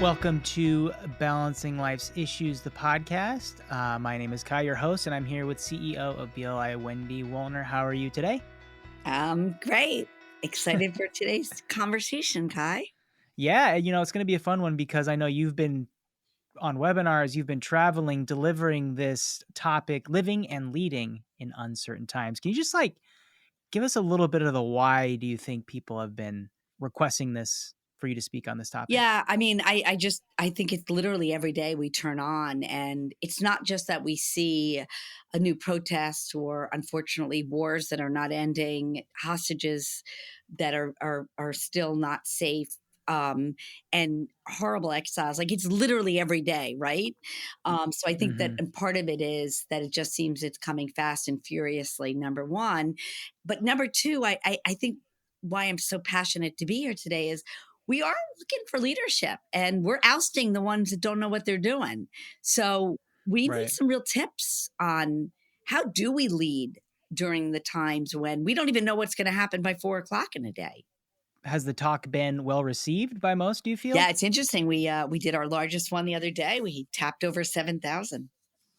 Welcome to Balancing Life's Issues, the podcast. My name is Kai, your host, and I'm here with CEO of BLI, Wendy Wollner. How are you today? Great. Excited for today's conversation, Kai. Yeah, it's going to be a fun one because I know you've been on webinars, you've been traveling, delivering this topic, living and leading in uncertain times. Can you just give us a little bit of the why do you think people have been requesting this for you to speak on this topic? Yeah, I think it's literally every day we turn on, and it's not just that we see a new protest or unfortunately wars that are not ending, hostages that are still not safe, and horrible exiles. Like it's literally every day, right? So I think that Hmm. and part of it is that it just seems it's coming fast and furiously. Number one, but number two, I think why I'm so passionate to be here today is we are looking for leadership and we're ousting the ones that don't know what they're doing. So we need Right. some real tips on how do we lead during the times when we don't even know what's going to happen by 4 o'clock in a day. Has the talk been well received by most, do you feel? Yeah, it's interesting. We did our largest one the other day. We tapped over 7,000.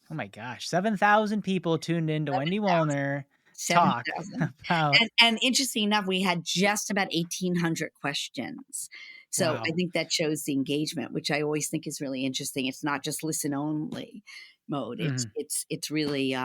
Oh my gosh, 7,000 people tuned in to Wendy Wollner talk 7,000. about And interesting enough, we had just about 1,800 questions. So I wow. think that shows the engagement, which I always think is really interesting. It's not just listen only mode. It's Mhm. it's it's really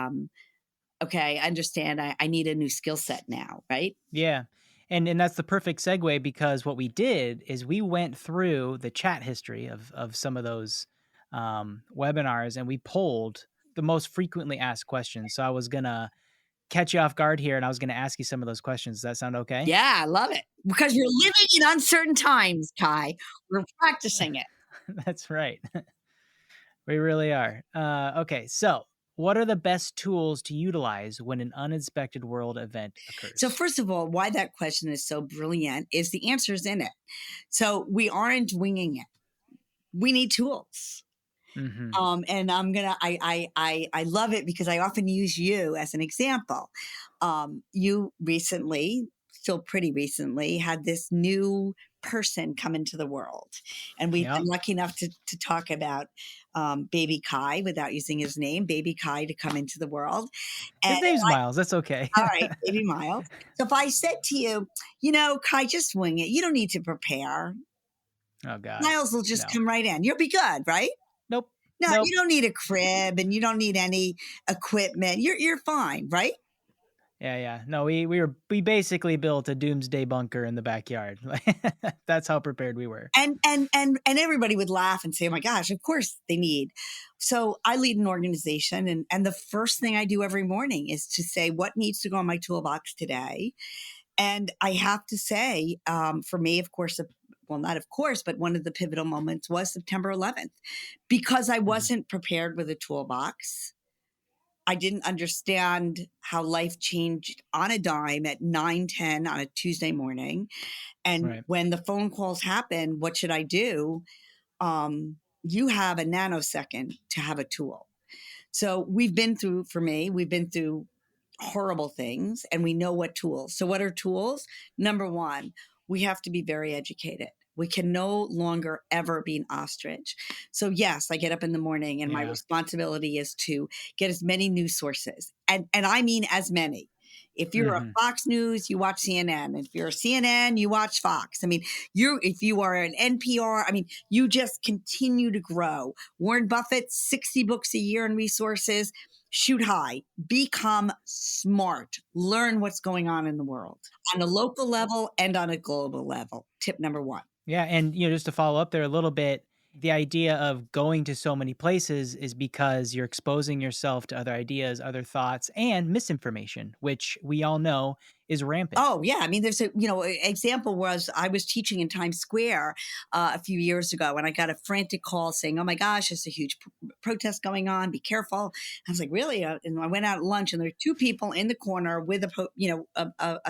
okay, I understand I need a new skill set now, right? Yeah. And that's the perfect segue because what we did is we went through the chat history of some of those webinars and we polled the most frequently asked questions. So I was gonna catch you off guard here and I was gonna ask you some of those questions. Does that sound okay? Yeah, I love it. Because we're living in uncertain times, Kai. We're practicing it. That's right. We really are. Okay, so what are the best tools to utilize when an unexpected world event So occurs? first of all, why that question is so brilliant is the answer's in it. So we aren't winging it. We need tools. Hmm. And I love it because I often use you as an example. You recently, still pretty recently, had this new person come into the world, and we've Yeah. been lucky enough to talk about baby Kai without using his name, baby Kai, to come into the world. And His name's Miles. That's okay. all right, baby Miles. So if I said to you, Kai, just wing it. You don't need to prepare. Oh God. Miles will just No. come right in. You'll be good, right? Nope. No, Nope. you don't need a crib and you don't need any equipment. You're fine, right? Yeah, yeah. No, we basically built a doomsday bunker in the backyard. That's how prepared we were. And everybody would laugh and say, "Oh my gosh, of course they need." So I lead an organization, and the first thing I do every morning is to say what needs to go in my toolbox today. And I have to say, for me, of course, well, not of course, but one of the pivotal moments was September 11th because I Mhm. wasn't prepared with a toolbox. I didn't understand how life changed on a dime at 9:10 on a Tuesday morning. And Right. when the phone calls happen, what should I do? You have a nanosecond to have a tool. So we've been through horrible things and we know what tools. So, what are tools? Number one, we have to be very educated. We can no longer ever be an ostrich. So, yes, I get up in the morning and my Yeah. responsibility is to get as many news sources. And I mean as many. If you're a Hmm. Fox News, you watch CNN. If you're a CNN, you watch Fox. I mean, if you are an NPR, I mean, you just continue to grow. Warren Buffett, 60 books a year in resources. Shoot high, become smart, learn what's going on in the world on a local level and on a global level. Tip number one. Yeah, and just to follow up there a little bit, the idea of going to so many places is because you're exposing yourself to other ideas, other thoughts, and misinformation, which we all know is rampant. Oh yeah, I mean, there's example was I was teaching in Times Square a few years ago, and I got a frantic call saying, "Oh my gosh, there's a huge protest going on. Be careful." I was like, "Really?" And I went out at lunch, and there were two people in the corner with a Yeah.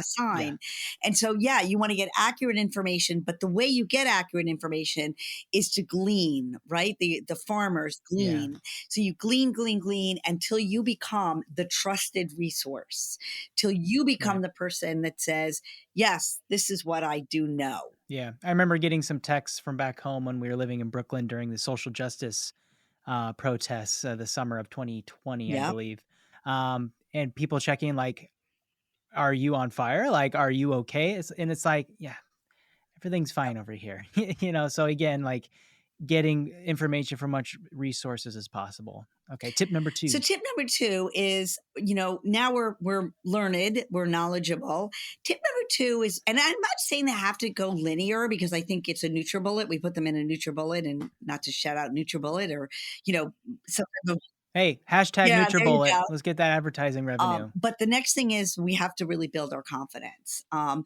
sign, and so yeah, you want to get accurate information, but the way you get accurate information is to glean, right? The farmers Yeah. glean, so you glean until you become the trusted resource till you become Right. the person person that says, yes, this is what I do know. Yeah. I remember getting some texts from back home when we were living in Brooklyn during the social justice protests, the summer of 2020, I Yep. believe. And people checking like, "Are you on fire? Like, are you okay?" And it's like, "Yeah, everything's fine over here." So again, like getting information from much resources as possible. Okay, tip number So 2. tip number two is, now we're learned, we're knowledgeable. Tip number two is, and I'm not saying they have to go linear because I think it's a NutriBullet. We put them in a NutriBullet, and not to shout out NutriBullet or some type of, Hey, hashtag yeah, there you NutriBullet. go. Let's get that advertising revenue. But the next thing is we have to really build our confidence. I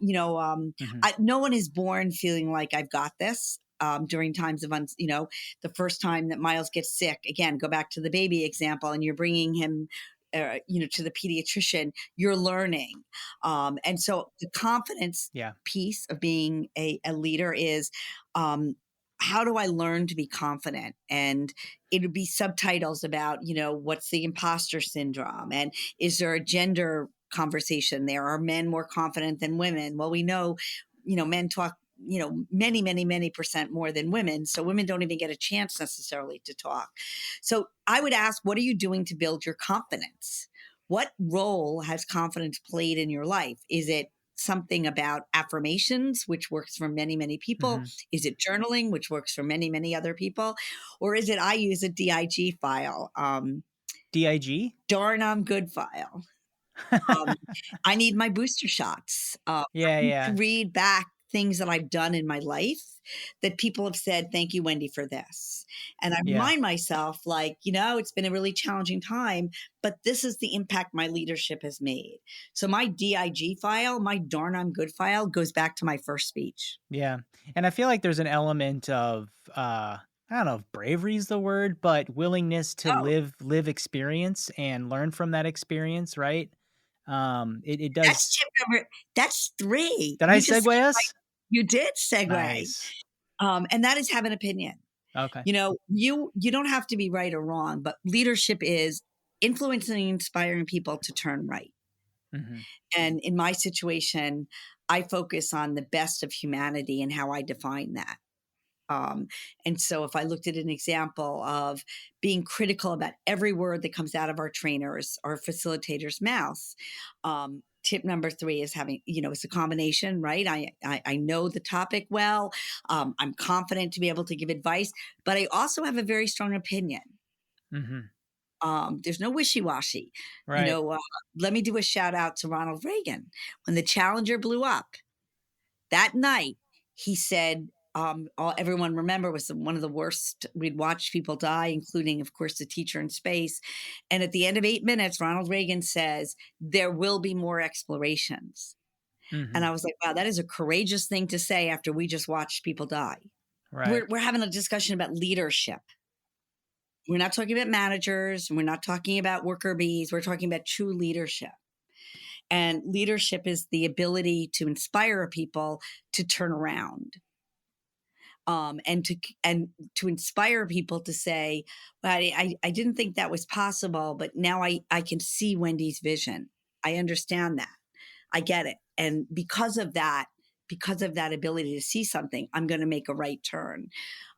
you know, Mhm. no one is born feeling like I've got this. During times of, the first time that Miles gets sick, again, go back to the baby example, and you're bringing him, to the pediatrician. You're learning, and so the confidence Yeah. piece of being a leader is, um, how do I learn to be confident? And it would be subtitles about, what's the imposter syndrome? And is there a gender conversation there? Are men more confident than women? Well, we know, men talk, many, many, many percent more than women. So women don't even get a chance necessarily to talk. So I would ask, what are you doing to build your confidence? What role has confidence played in your life? Is it something about affirmations, which works for many, many people? Mhm. Is it journaling, which works for many, many other people? Or is it, I use a DIG file, DIG? darn I'm good file. Um, I need my booster shots. Yeah, I need to yeah. read back things that I've done in my life that people have said, thank you, Wendy, for this. And I Yeah. remind myself, like, it's been a really challenging time, but this is the impact my leadership has made. So my DIG file, my darn I'm good file, goes back to my first speech. Yeah. And I feel like there's an element of I don't know if bravery is the word, but willingness to Oh, live experience and learn from that experience, right? It that's does. tip number, that's three. Did I You just segue said, us? you did segue. Nice. And that is have an opinion. Okay. You don't have to be right or wrong, but leadership is influencing and inspiring people to turn right. Mhm. And in my situation, I focus on the best of humanity and how I define that. Um, and so if I looked at an example of being critical about every word that comes out of our trainers or facilitators' mouths, tip number three is having, it's a combination, right? I know the topic well. I'm confident to be able to give advice, but I also have a very strong opinion. Mhm. There's no wishy-washy. You Right. know, uh, Let me do a shout out to Ronald Reagan. When the Challenger blew up, that night, he said, everyone remember was one of the worst. We'd watched people die, including, of course, the teacher in space. And at the end of 8 minutes, Ronald Reagan says, there will be more explorations. And Mhm. I was like, wow, that is a courageous thing to say after we just watched people die. Right. We're having a discussion about leadership. We're not talking about managers. We're not talking about worker bees. We're talking about true leadership. And leadership is the ability to inspire people to turn around, and to inspire people to say, well, I didn't think that was possible, but now I can see Wendy's vision. I understand that. I get it. And because of that ability to see something, I'm going to make a right turn.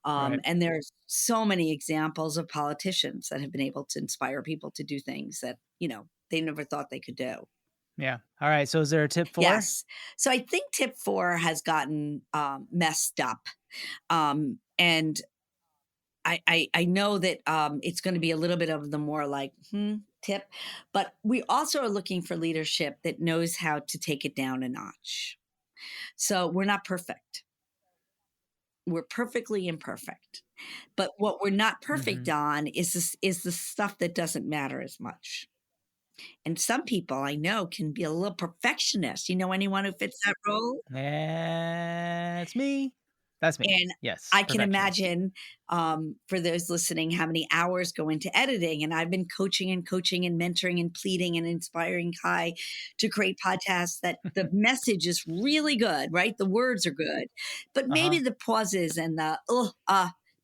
Right. And there's so many examples of politicians that have been able to inspire people to do things that, they never thought they could do. Yeah. All right. So is there a tip 4? Yes. So I think tip four has gotten messed up. And I know that it's going to be a little bit of the more like tip, but we also are looking for leadership that knows how to take it down a notch. So we're not perfect. We're perfectly imperfect. But what we're not perfect Mhm. on is the stuff that doesn't matter as much. And some people I know can be a little perfectionist. You know anyone who fits that role? That's me. That's me. And Yes, I can perfectionist. imagine, for those listening, how many hours go into editing. And I've been coaching and coaching and mentoring and pleading and inspiring Kai to create podcasts that the message is really good, right? The words are good, but maybe Uh-huh. the pauses and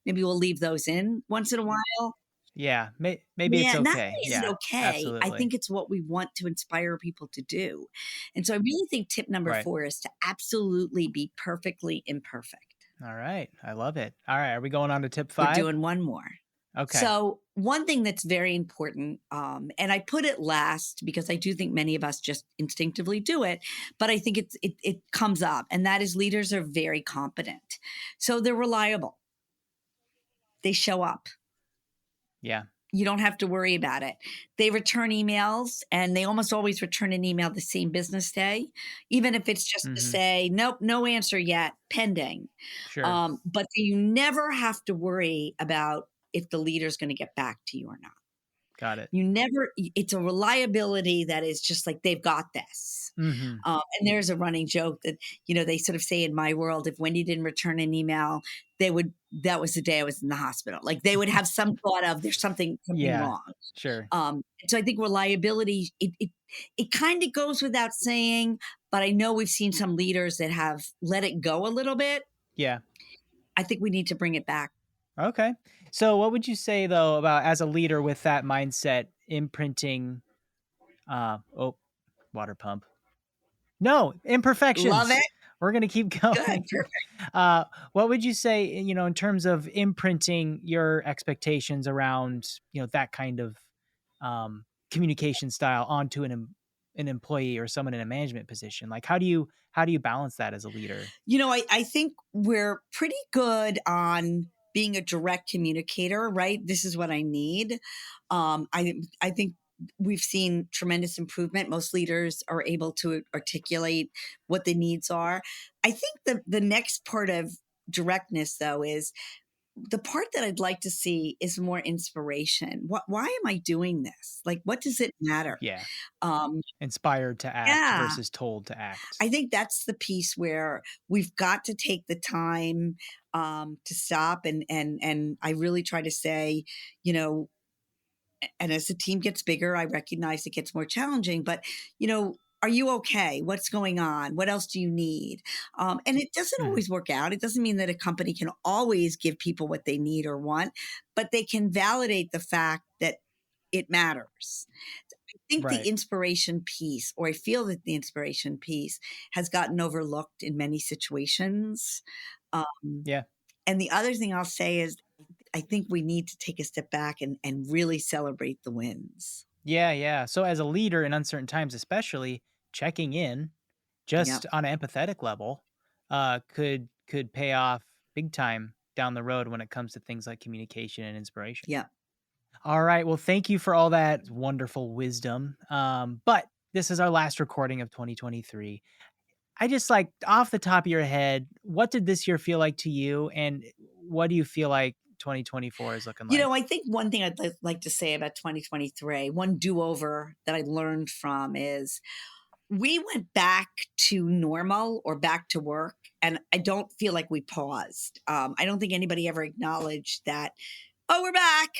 maybe we'll leave those in once in a while. Yeah, maybe it's Yeah, not okay. only is it Yeah, okay, I absolutely. think it's what we want to inspire people to do. And so I really think tip number Right. 4 is to absolutely be perfectly imperfect. All right. I love it. All right. Are we going on to tip We're 5? doing one more. Okay. So, one thing that's very important, and I put it last because I do think many of us just instinctively do it, but I think it comes up, and that is leaders are very competent. So they're reliable. They show up. Yeah. You don't have to worry about it. They return emails and they almost always return an email the same business day, even if it's just to Mhm. say, nope, no answer yet, pending. Sure. But you never have to worry about if the leader's going to get back to you or not. Got it. You never, it's a reliability that is just like they've got this. Mhm. And there's a running joke that, they sort of say in my world, if Wendy didn't return an email, that was the day I was in the hospital. Like they would have some thought of there's something Yeah. wrong. Sure. And so I think reliability, it kind of goes without saying, but I know we've seen some leaders that have let it go a little bit. Yeah. I think we need to bring it back. Okay. So what would you say though about as a leader with that mindset imprinting oh, water pump. No, Love imperfections. it. We're gonna keep Good. going. Perfect. What would you say, in terms of imprinting your expectations around, that kind of communication style onto an employee or someone in a management position? Like, how do you balance that as a leader? I think we're pretty good on being a direct communicator, right? This is what I need. I think we've seen tremendous improvement. Most leaders are able to articulate what the needs are. I think the next part of directness, though, is the part that I'd like to see is more inspiration. Why am I doing this? Like, what does it matter? Yeah, Um, inspired to act yeah, versus told to act. I think that's the piece where we've got to take the time to stop and I really try to say, you know, and as the team gets bigger, I recognize it gets more challenging. But are you okay? What's going on? What else do you need? And it doesn't Mhm. always work out. It doesn't mean that a company can always give people what they need or want, but they can validate the fact that it matters. I think the Right. inspiration piece, or I feel that the inspiration piece has gotten overlooked in many situations. Um, Yeah. and the other thing I'll say is I think we need to take a step back and really celebrate the wins. Yeah, yeah. So as a leader in uncertain times, especially checking in Yep. just on an empathetic level, could pay off big time down the road when it comes to things like communication and inspiration. Yep. All right. Well, thank you for all that wonderful wisdom. But this is our last recording of 2023. I just like off the top of your head, what did this year feel like to you, and what do you feel like 2024 is looking like? I think one thing I'd like to say about 2023, one do over that I learned from is we went back to normal or back to work. And I don't feel like we paused. I don't think anybody ever acknowledged that, oh, we're back.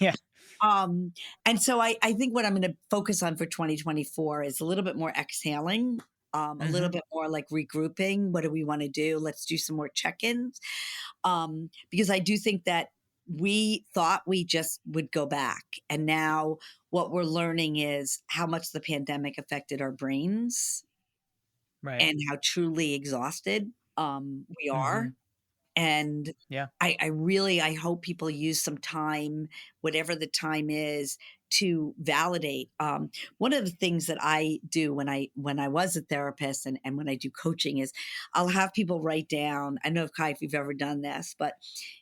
Yeah. Um, and so I think what I'm going to focus on for 2024 is a little bit more exhaling, a little Hmm. bit more like regrouping. What do we want to do? Let's do some more check ins. Because I do think that we thought we just would go back. And now what we're learning is how much the pandemic affected our brains Right. and how truly exhausted we are. Hmm. And Yeah. I really I hope people use some time, whatever the time is, to validate. One of the things that I do when I was a therapist and when I do coaching is I'll have people write down. I don't know, Kai, if you've ever done this, but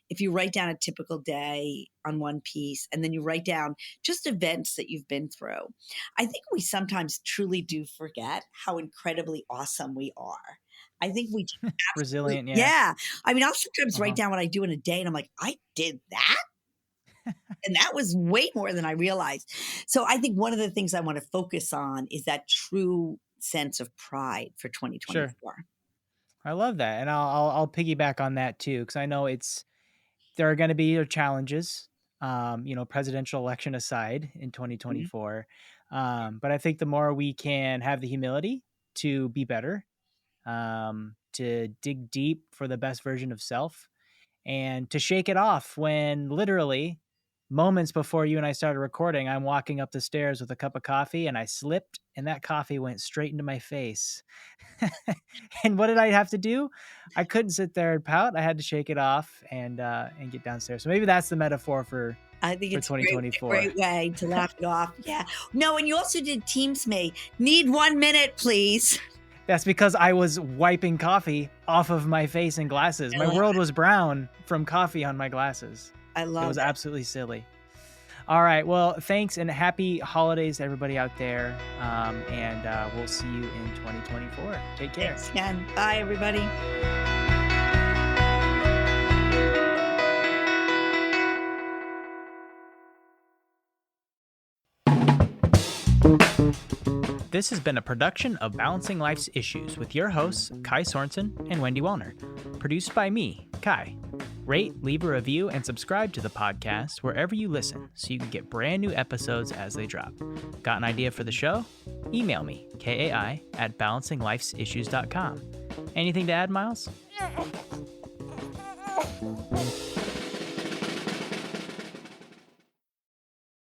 if you write down a typical day on one piece and then you write down just events that you've been through, I think we sometimes truly do forget how incredibly awesome we are. I think we just absolutely, Resilient. Yeah. yeah. I mean, I'll sometimes write Uh-huh. down what I do in a day and I'm like, I did that. And that was way more than I realized. So I think one of the things I want to focus on is that true sense of pride for Sure. 2024. I love that, and I'll piggyback on that too, because I know there are going to be challenges, presidential election aside in Mhm. 2024. But I think the more we can have the humility to be better, to dig deep for the best version of self, and to shake it off when literally moments before you and I started recording, I'm walking up the stairs with a cup of coffee and I slipped and that coffee went straight into my face. And what did I have to do? I couldn't sit there and pout. I had to shake it off and get downstairs. So maybe that's the metaphor for I think it's a 2024. great way to laugh it off. Yeah. No, and you also did Teams me. Need 1 minute, please. That's because I was wiping coffee off of my face and glasses. My world was brown from coffee on my glasses. I love it. It was absolutely silly. All right. Well, thanks and happy holidays to everybody out there. And we'll see you in 2024. Take care. Thanks again. Bye, everybody. This has been a production of Balancing Life's Issues with your hosts, Kai Sorensen and Wendy Wellner. Produced by me, Kai. Rate, leave a review, and subscribe to the podcast wherever you listen so you can get brand new episodes as they drop. Got an idea for the show? Email me, kai@balancinglifesissues.com. Anything to add, Miles?